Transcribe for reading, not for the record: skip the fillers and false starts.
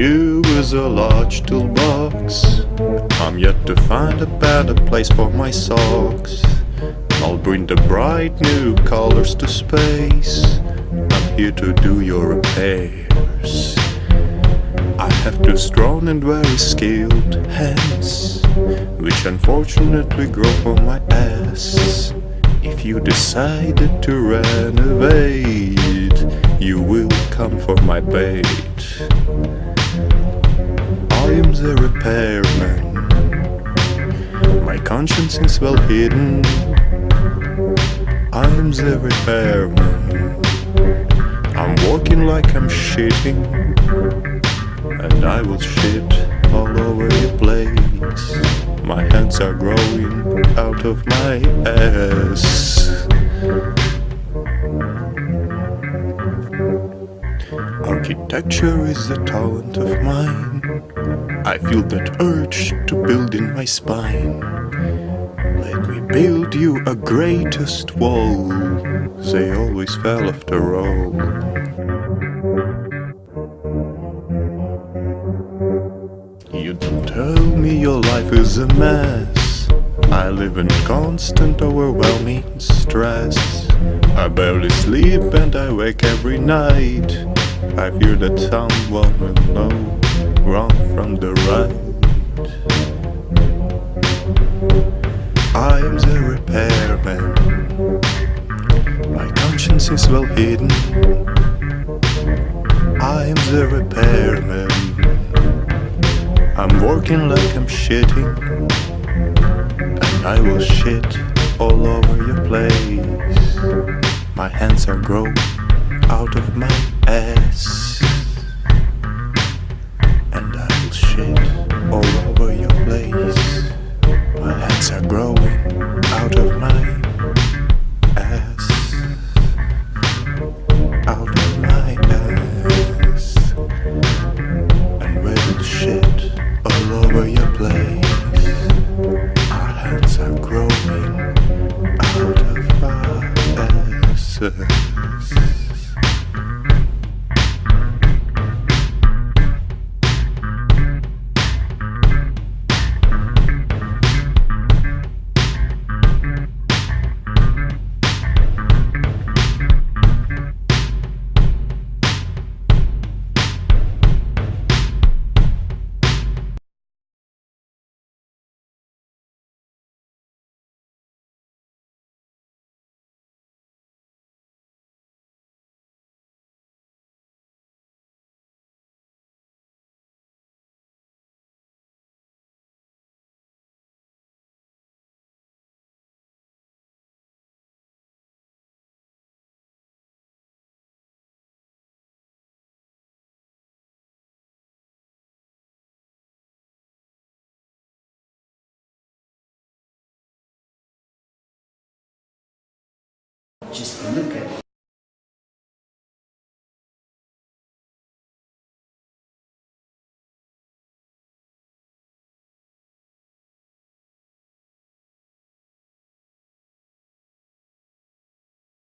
You is a large toolbox. I'm yet to find a better place for my socks. I'll bring the bright new colors to space. I'm here to do your repairs. I have two strong and very skilled hands, which unfortunately grow from my ass. If you decided to renovate, you will come for my bait. I am the repairman. My conscience is well hidden. I am the repairman. I'm walking like I'm shitting, and I will shit all over your place. My hands are growing out of my ass. Architecture is a talent of mine. I feel that urge to build in my spine. Let me build you a greatest wall. They always fell after all. You don't tell me your life is a mess. I live in constant overwhelming stress. I barely sleep and I wake every night. I fear that someone will know wrong from the right. I am the repairman. My conscience is well hidden. I am the repairman. I'm working like I'm shitting, and I will shit all over your place. My hands are growing out of my ass, and I will shit all over your place. My hands are growing out of my ass, out of my ass, and we will shit all over your place. Our hands are growing out of our asses. Just look at